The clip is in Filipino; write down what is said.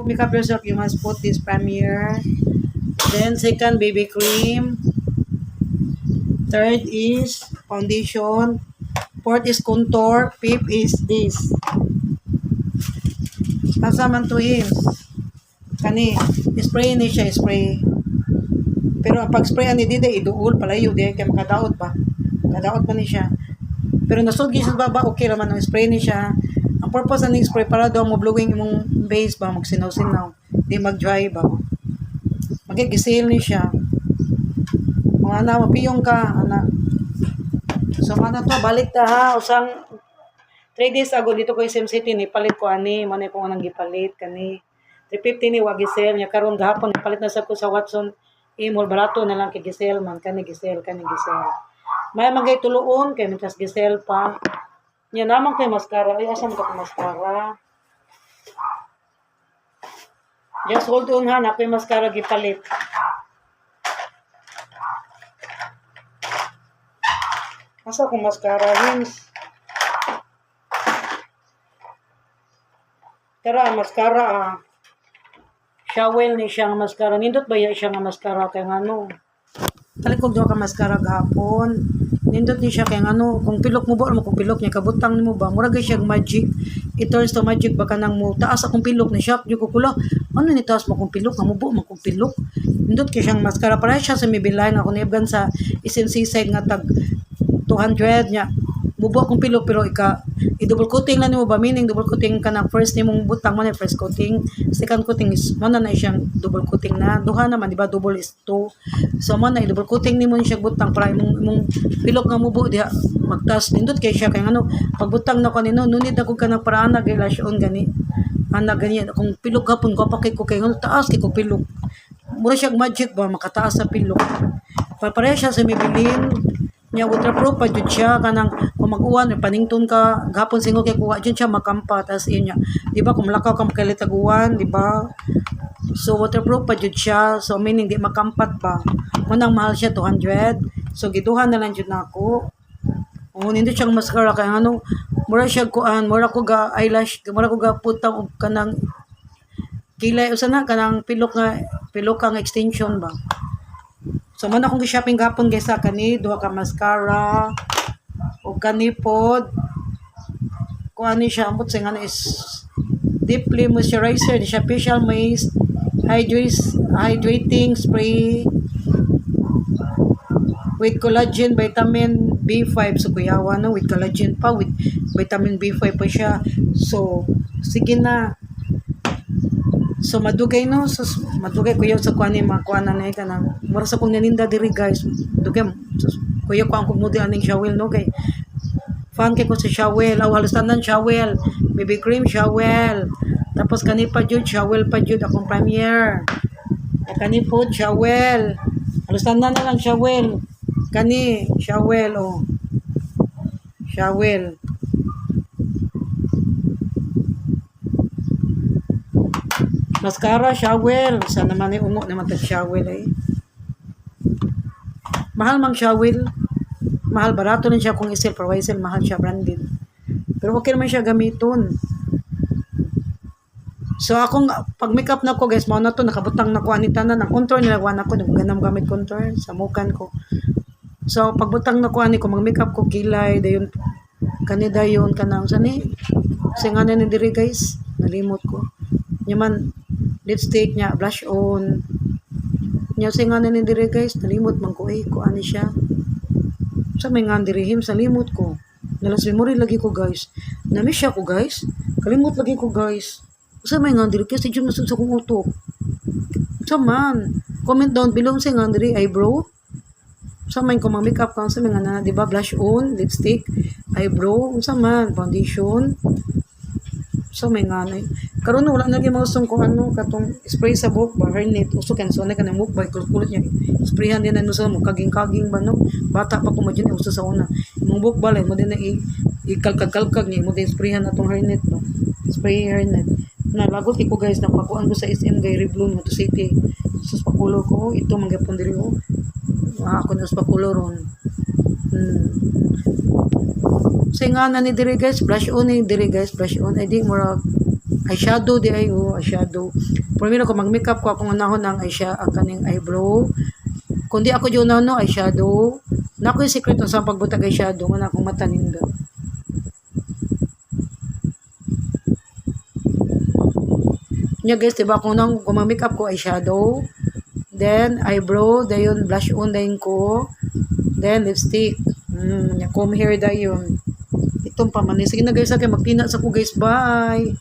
Makeup yourself, you must put this primer. Then second, BB cream. Third is foundation. Fourth is contour. Fifth is this. Asa man to is. Kani, spray ni siya, spray. Pero ang pag-spray ani dide, iduol palayo, di kaya makadaot pa. Makadaot pa ni siya. Pero nasudgi sa baba, okay naman ang spray ni siya. Ang purpose ng spray para daw mo blowing imong base ba, magsinaw-sinaw. Di mag-dry ba. Magigisil ni siya. Mga ana, mapiyong ka, ana. So, ano to, balik ta ha. Usang 3 days ago dito ko SM City, ni palit ko ani. Manay ko anang gipalit, kani. 350 ni wagisel niya. Karon gahapon, palit na sa ko sa Watson. Imol, barato na lang kay Giselle man. Kani Giselle. May magay tuluon, kay mitas Giselle pa. Yan naman kay mascara. Ay, asa mo ka mascara? Just hold on ha, nakoy mascara gipalit. Asa ko mascara, Hins? Tara, mascara ah. Shawel ni siyang mascara. Nindot ba siya nga mascara kay ano? Talikog daw ka mascara gahapon. Nindot ni siya kay ano, kung pilok mo ba mo kung pilok niya kabutang nimo ba, mura gyud siya magic. It turns to magic baka nang mo taas akong pilok ni siya. Di ko kula. Ano ni taas mo kung pilok, mamubo mo kung pilok. Nindot kay siyang mascara para siya sa Maybelline ako niabgan sa SMC side nga tag 200 niya. Bubo akong pilok pero i-double coating lang nimo ba, meaning double coating ka na first nimong butang man first coating, second coating is mo na siyang double coating na duha naman di ba, double is 2, so mo na i-double coating nimo siya butang para imong pilok nga mubo diha magtas nindot kay siya kay ano pagbutang na kanino nunid ako ka na para ana gay lash on gani ana gani kung pilok gapon ko pakay ko kay ano taas kay ko pilok mura siya magic ba makataas sa pilok para siya sa Maybelline nya waterproof pa jud siya kanang kung mag-uwan panington ka gapon singo kay kuha jud siya makampat as in nya di ba kung lakaw ka makalitaguan di ba so waterproof pa jud siya so meaning di makampat ba manang mahal siya 200 so giduhan na lang jud nako nindot siyang mascara kay ano mura siya kuan mura ko ga eyelash mura ko ga putang og kanang kilay usa na kanang pilok kang extension ba. So, man akong shopping gapon guys sa kani, duha ka mascara, o kani pod, kung ano siya, ambot sa nga is deeply moisturizer, di siya facial mist, hydrating spray, with collagen, vitamin B5, so kuyawa no, with collagen pa, with vitamin B5 pa siya, so, sige na, so madugay no so madugay kuya sa kuan ni makuan na kanang mura sa kong naninda diri guys dugay so, kuya ko ang model aning shower no kay fan kay ko sa shower halos tanan shower BB cream shower tapos kani pa jud shower pa jud akong premier kani food shower halos tanan na lang shower kani shower oh shower mascara, shower. Sana naman ungo naman tag shower eh. Mahal mang shower. Mahal, barato rin siya kung isel. Pero isel, mahal siya, branded. Pero okay naman siya gamiton. So akong, pag makeup na ko guys, mao na to, nakabutang na ko anita na. Ang contour nilagwan ako, nagganam gamit contour sa mukan ko. So pagbutang na ko ani ko, mag-makeup ko, kilay, dayon, kanida yun, kanang, sani, singa na ni diri guys, nalimot ko. Nyaman, lipstick niya, blush on. Nya singa na ni dire guys, nalimot man ko ko ani siya. Sa may nga dirihim sa limot ko. Nalas memory lagi ko guys. Namiss siya ko guys. Kalimot lagi ko guys. Sa may nga dire kasi jud nasud sa kong utok. Sa man, comment down below sa nga dire eyebrow. Sa may ko makeup ka sa mga na, di ba, blush on, lipstick, eyebrow, sa man, foundation. So may nga na karon wala na gyud mausong ko ano katong spray sa buhok ba hairnet uso kan so na kanang buhok ba kulot niya sprayhan din ano sa mo kaging ba no bata pa ko mo dyan uso sa una imong buhok balay mo din na ikalkag niya mo din sprayhan atong hairnet ba spray hairnet na lagot ko guys napakuan ko sa SM gay Revlon mo to city sus pakulo ko ito manggapon diri ko ako na sa pakulo ron Say nga na ni dire guys, blush on ni dire guys, blush on. Ay di mura eyeshadow di ay eyeshadow. Primero ko mag-makeup ko akong unahon ng eyeshadow ang kaning eyebrow. Kundi ako yun no eyeshadow. Na ako yung secret sa pagbutag eyeshadow nga akong mata nindot. Nya guys, diba kung nang mag-makeup ko eyeshadow, then eyebrow, dayon blush on dayon ko, then lipstick. Comb hair dayon. Itong pamanis. Sige na guys, magpina sa ko guys. Bye!